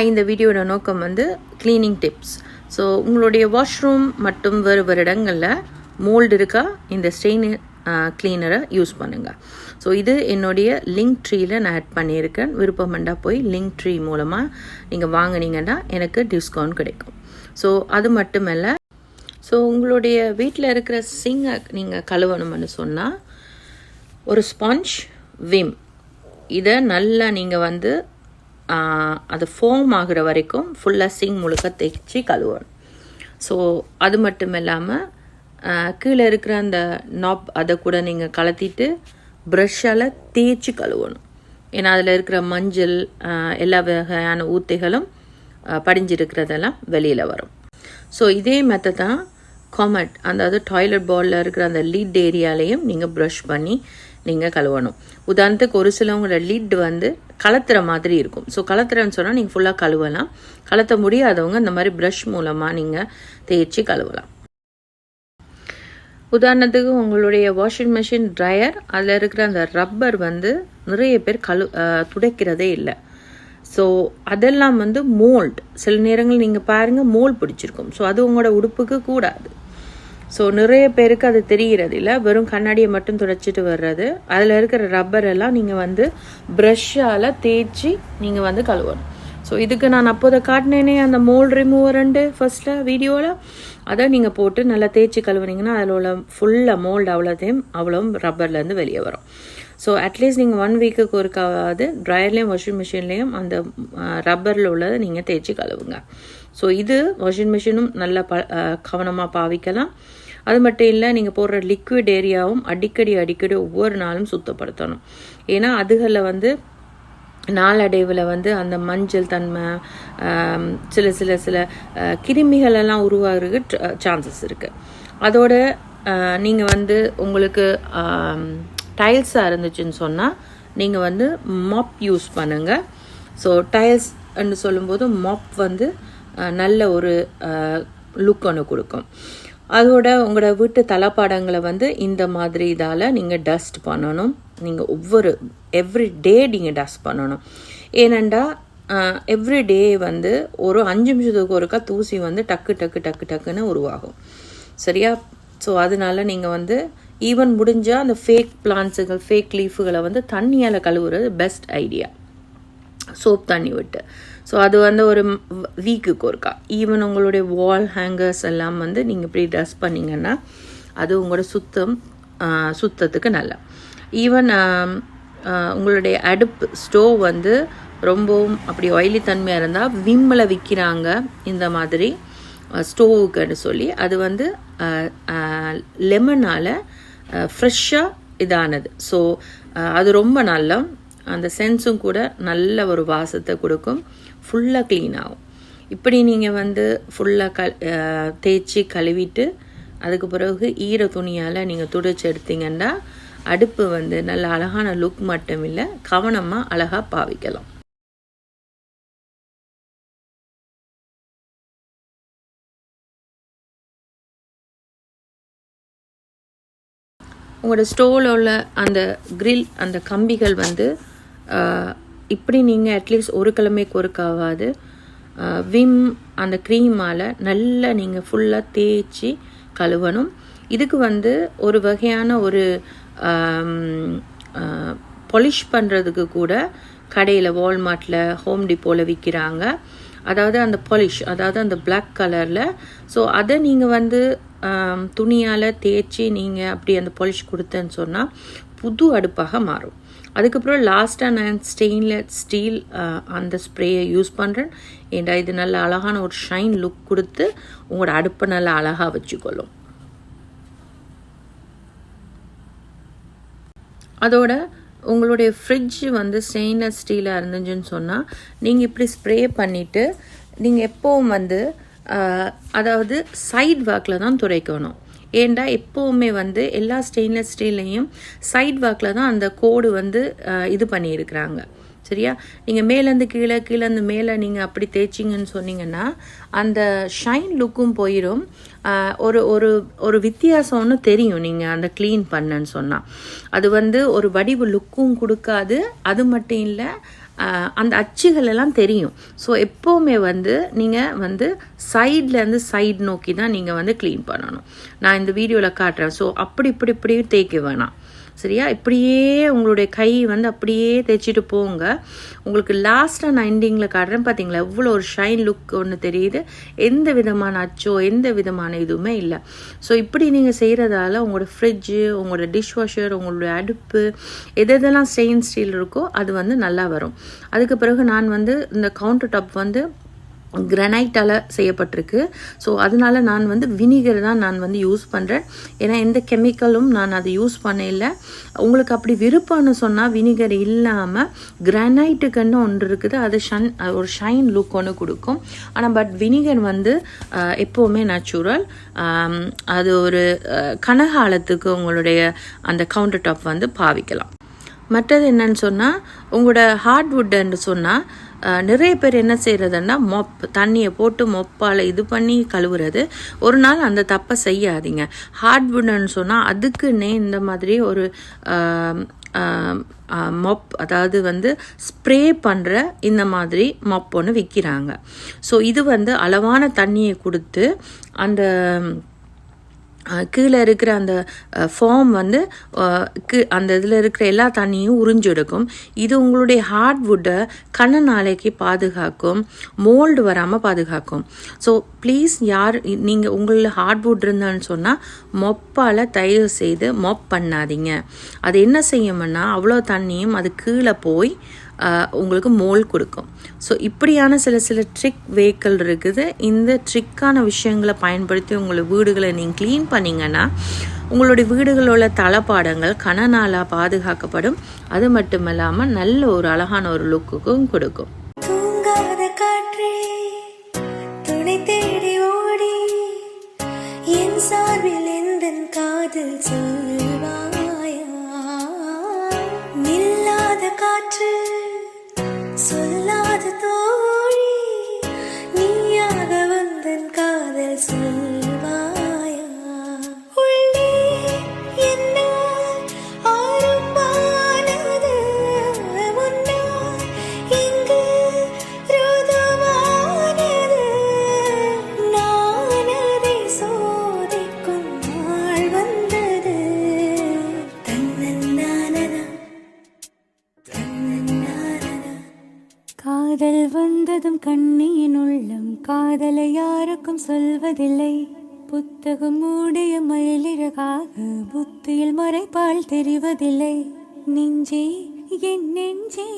இந்த வீடியோட நோக்கம் வந்து க்ளீனிங் டிப்ஸ். ஸோ உங்களுடைய வாஷ்ரூம் மற்றும் வேறு இடங்களில் மோல்டு இருக்கா, இந்த ஸ்டெயின் க்ளீனரை யூஸ் பண்ணுங்கள். ஸோ இது என்னுடைய லிங்க் ட்ரீயில் நான் ஆட் பண்ணியிருக்கேன். விருப்பமெண்டா போய் லிங்க் ட்ரீ மூலமாக நீங்கள் வாங்கினீங்கன்னா எனக்கு டிஸ்கவுண்ட் கிடைக்கும். ஸோ அது மட்டுமல்ல, ஸோ உங்களுடைய வீட்டில் இருக்கிற சிங்கை நீங்கள் கழுவணும்னு சொன்னால் ஒரு ஸ்பாஞ்ச், விம், இதை நல்லா நீங்கள் வந்து அது ஃபோம் ஆகிற வரைக்கும் ஃபுல்லாக சிங் முழுக்க தேய்ச்சி கழுவணும். ஸோ அது மட்டும் இல்லாமல் கீழே இருக்கிற அந்த நாப் அதை கூட நீங்கள் கலத்திட்டு ப்ரஷ்ஷால் தேய்ச்சி கழுவணும். ஏன்னா அதில் இருக்கிற மஞ்சள், எல்லா வகையான ஊத்தைகளும் படிஞ்சிருக்கிறதெல்லாம் வெளியில் வரும். ஸோ இதே மெத்தட் தான் காமெட், அதாவது டாய்லெட் பாலில் இருக்கிற அந்த லிட் ஏரியாலையும் நீங்கள் ப்ரஷ் பண்ணி நீங்கள் கழுவணும். உதாரணத்துக்கு ஒரு சிலவங்களோட லிட் வந்து கலத்துற மாதிரி இருக்கும். ஸோ கலத்துறன்னு சொன்னால் நீங்கள் ஃபுல்லாக கழுவலாம். கலத்த முடியாதவங்க இந்த மாதிரி ப்ரஷ் மூலமாக நீங்கள் தேய்ச்சி கழுவலாம். உதாரணத்துக்கு உங்களுடைய வாஷிங் மிஷின் ட்ரையர், அதில் இருக்கிற அந்த ரப்பர் வந்து நிறைய பேர் துடைக்கிறதே இல்லை. ஸோ அதெல்லாம் வந்து மோல்ட், சில நேரங்கள் நீங்கள் பாருங்கள் மோல்ட் பிடிச்சிருக்கும். ஸோ அது உங்களோட உடுப்புக்கு கூடாது. ஸோ நிறைய பேருக்கு அது தெரிகிறது இல்லை, வெறும் கண்ணாடியை மட்டும் துடைச்சிட்டு வர்றது. அதில் இருக்கிற ரப்பர் எல்லாம் நீங்கள் வந்து ப்ரஷ்ஷால் தேய்ச்சி நீங்கள் வந்து கழுவணும். ஸோ இதுக்கு நான் அப்போதை காட்டினேனே அந்த மோல்ட் ரிமூவருண்டு ஃபர்ஸ்ட்டில் வீடியோவில், அதை நீங்கள் போட்டு நல்லா தேய்ச்சி கழுவுனீங்கன்னா அதில் உள்ள ஃபுல்லாக மோல்டு அவ்வளோ ரப்பர்லேருந்து வெளியே வரும். ஸோ அட்லீஸ்ட் நீங்கள் 1 வீக்குக்கு ஒருக்காவது ட்ரையர்லேயும் வாஷிங் மிஷின்லேயும் அந்த ரப்பரில் உள்ளதை நீங்கள் தேய்ச்சி கழுவுங்க. ஸோ இது வாஷிங் மிஷினும் நல்லா கவனமாக பாவிக்கலாம். அது மட்டும் இல்லை, நீங்கள் போடுற லிக்விட் ஏரியாவும் அடிக்கடி ஒவ்வொரு நாளும் சுத்தப்படுத்தணும். ஏன்னா அதுகளில் வந்து நாளடைவில் வந்து அந்த மஞ்சள் தன்மை, சில கிருமிகளெல்லாம் உருவாகிறதுக்கு சான்சஸ் இருக்குது. அதோட நீங்கள் வந்து உங்களுக்கு டைல்ஸாக இருந்துச்சுன்னு சொன்னால் நீங்கள் வந்து மாப் யூஸ் பண்ணுங்கள். ஸோ டைல்ஸ்ன்னு சொல்லும்போது மாப் வந்து நல்ல ஒரு லுக் ஒன்று கொடுக்கும். அதோட உங்களோட வீட்டு தளபாடங்களை வந்து இந்த மாதிரி இதால் நீங்கள் டஸ்ட் பண்ணணும். நீங்கள் எவ்ரி டே நீங்கள் டஸ்ட் பண்ணணும். ஏனெண்டா எவ்ரி டே வந்து ஒரு 5 நிமிஷத்துக்கு ஒருக்கா தூசி வந்து டக்குன்னு உருவாகும். சரியா? ஸோ அதனால நீங்கள் வந்து ஈவன் முடிஞ்சால் அந்த ஃபேக் பிளான்ட்ஸுகள், ஃபேக் லீஃபுகளை வந்து தண்ணியால் கழுவுறது பெஸ்ட் ஐடியா, சோப் தண்ணி விட்டு. ஸோ அது வந்து ஒரு வீக்குக்கு ஒருக்கா. ஈவன் உங்களுடைய வால் ஹேங்கர்ஸ் எல்லாம் வந்து நீங்கள் இப்படி ட்ரெஸ் பண்ணிங்கன்னா அது உங்களோட சுத்தத்துக்கு நல்லா. ஈவன் உங்களுடைய அடுப்பு ஸ்டோவ் வந்து ரொம்பவும் அப்படி ஆயிலி தன்மையாக இருந்தால் விம்மில் விற்கிறாங்க இந்த மாதிரி ஸ்டோவுக்குன்னு சொல்லி. அது வந்து லெமனால் ஃப்ரெஷ்ஷாக இதானது. ஸோ அது ரொம்ப நல்லா, அந்த சென்ஸும் கூட நல்ல ஒரு வாசத்தை கொடுக்கும், ஃபுல்லாக க்ளீன் ஆகும். இப்படி நீங்கள் வந்து ஃபுல்லாக தேய்ச்சி கழுவிட்டு அதுக்கு பிறகு ஈர துணியால் நீங்கள் துடைச்சி எடுத்தீங்கன்னா அடுப்பு வந்து நல்ல அழகான லுக் மட்டும் இல்லை, கவனமாக அழகாக பாவிக்கலாம். உங்களோட ஸ்டோவில் உள்ள அந்த கிரில், அந்த கம்பிகள் வந்து இப்படி நீங்கள் அட்லீஸ்ட் ஒரு கிழமைக்கு ஒருக்காவது விம் அந்த க்ரீமால் நல்லா நீங்கள் ஃபுல்லாக தேய்ச்சி கழுவணும். இதுக்கு வந்து ஒரு வகையான ஒரு பாலிஷ் பண்ணுறதுக்கு கூட கடையில் வால்மார்ட்டில், ஹோம் டிப்போவில் விற்கிறாங்க. அதாவது அந்த பாலிஷ், அதாவது அந்த பிளாக் கலரில். ஸோ அதை நீங்கள் வந்து துணியால் தேய்ச்சி நீங்கள் அப்படி அந்த பாலிஷ் கொடுத்தேன்னு சொன்னால் புது அடுப்பாக மாறும். அதுக்கப்புறம் லாஸ்ட்டாக நான் ஸ்டெயின்லெஸ் ஸ்டீல் அந்த ஸ்ப்ரேயை யூஸ் பண்ணுறேன். ஏண்டா இது நல்ல அழகான ஒரு ஷைன் லுக் கொடுத்து உங்களோட அடுப்பை நல்லா அழகாக வச்சுக்கொள்ளும். அதோட உங்களுடைய ஃப்ரிட்ஜ் வந்து ஸ்டெயின்லெஸ் ஸ்டீலாக இருந்துச்சுன்னு சொன்னால் நீங்கள் இப்படி ஸ்ப்ரே பண்ணிவிட்டு நீங்கள் எப்போவும் வந்து அதாவது சைட் வாக்கில் தான் துடைக்கணும். ஏண்டா எப்போவுமே வந்து எல்லா ஸ்டெயின்லெஸ் ஸ்டீல்லையும் சைட் வாக்கில் தான் அந்த கோடு வந்து இது பண்ணியிருக்கிறாங்க. சரியா? நீங்கள் மேலேருந்து கீழேருந்து மேலே நீங்கள் அப்படி தேய்ச்சிங்கன்னு சொன்னீங்கன்னா அந்த ஷைன் லுக்கும் போயிடும். ஒரு ஒரு ஒரு வித்தியாசம் ஒன்று தெரியும் நீங்கள் அந்த க்ளீன் பண்ணன்னு சொன்னால். அது வந்து ஒரு வடிவு லுக்கும் கொடுக்காது. அது மட்டும் இல்லை, அந்த அச்சுகள் எல்லாம் தெரியும். ஸோ எப்போவுமே வந்து நீங்கள் வந்து சைட்லேருந்து சைடு நோக்கி தான் நீங்கள் வந்து க்ளீன் பண்ணணும். நான் இந்த வீடியோவில் காட்டுறேன். ஸோ அப்படி இப்படி இப்படியும் தேய்க்க வேணாம், சரியா? இப்படியே உங்களுடைய கை வந்து அப்படியே தேய்ச்சிட்டு போங்க. உங்களுக்கு லாஸ்ட்டாக நான் எண்டிங்கில் காட்டுறேன், பார்த்தீங்களா எவ்வளோ ஒரு ஷைன் லுக் ஒன்று தெரியுது. எந்த விதமான அச்சோ எந்த விதமான இதுவுமே இல்லை. ஸோ இப்படி நீங்கள் செய்கிறதால உங்களோட ஃப்ரிட்ஜு, உங்களோட டிஷ்வாஷர், உங்களுடைய அடுப்பு, எதெல்லாம் ஸ்டெயின் ஸ்டீல் இருக்கோ அது வந்து நல்லா வரும். அதுக்கு பிறகு நான் வந்து இந்த கவுண்டர் டாப் வந்து கிரனைட்டால் செய்யப்பட்டிருக்கு. ஸோ அதனால நான் வந்து வினிகர் தான் நான் வந்து யூஸ் பண்ணுறேன். ஏன்னா எந்த கெமிக்கலும் நான் அதை யூஸ் பண்ணல. உங்களுக்கு அப்படி விருப்பம்னு சொன்னால் வினிகர் இல்லாமல் கிரானைட்டுக்குன்னு ஒன்று இருக்குது, அது ஒரு ஷைன் லுக் ஒன்று கொடுக்கும். ஆனால் பட் வினிகர் வந்து எப்போவுமே நேச்சுரல். அது ஒரு கனகாலத்துக்கு உங்களுடைய அந்த கவுண்டர் டாப் வந்து பாவிக்கலாம். மற்றது என்னன்னு சொன்னால், உங்களோட ஹார்ட்வுட்டுன்னு சொன்னால் நிறைய பேர் என்ன செய்கிறதுன்னா தண்ணியை போட்டு மொப்பால் இது பண்ணி கழுவுறது. ஒரு நாள் அந்த தப்பை செய்யாதீங்க. ஹார்ட்வுட்னு சொன்னால் அதுக்குன்னே இந்த மாதிரி ஒரு மொப், அதாவது வந்து ஸ்ப்ரே பண்ணுற இந்த மாதிரி மொப் ஒன்று விற்கிறாங்க. ஸோ இது வந்து அளவான தண்ணியை கொடுத்து அந்த கீழே இருக்கிற அந்த ஃபார்ம் வந்து அந்த இதில் இருக்கிற எல்லா தண்ணியும் உறிஞ்செடுக்கும். இது உங்களுடைய ஹார்ட்வுட்டை கண்ண நாளைக்கு பாதுகாக்கும், மோல்டு வராமல் பாதுகாக்கும். ஸோ ப்ளீஸ் நீங்கள் உங்களில் ஹார்ட்வுட் இருந்தான்னு சொன்னால் மொப்பால் தயவு செய்து மொப் பண்ணாதீங்க. அது என்ன செய்யும்னா அவ்வளோ தண்ணியும் அது கீழே போய் உங்களுக்கு மோல் கொடுக்கும். ஸோ இப்படியான சில ட்ரிக் வேக்கள் இருக்குது. இந்த ட்ரிக்கான விஷயங்களை பயன்படுத்தி உங்களை வீடுகளை நீங்கள் க்ளீன் பண்ணிங்கன்னா உங்களுடைய வீடுகளோட தளபாடங்கள் கனநாளாக பாதுகாக்கப்படும். அது மட்டும் இல்லாமல் நல்ல ஒரு அழகான ஒரு லுக்குக்கும் கொடுக்கும். காற்று சொல்லாத தோழி, நீயாக வந்தன் காதல் சொல்வாயா? உள்ளே என்னால் ஆரம்பானது, முன்னால் இங்கு ருதுவானது. நான் அதை சோதிக்கும் நாள் வந்தது. தன்னன்னானதா காதல் வந்ததும் கண்ணியின் உள்ளம் காதலை யாருக்கும் சொல்வதில்லை. புத்தகம் மூடிய மயிலிறகாக புத்தியில் மறைப்பால் தெரிவதில்லை. நெஞ்சே என் நெஞ்சே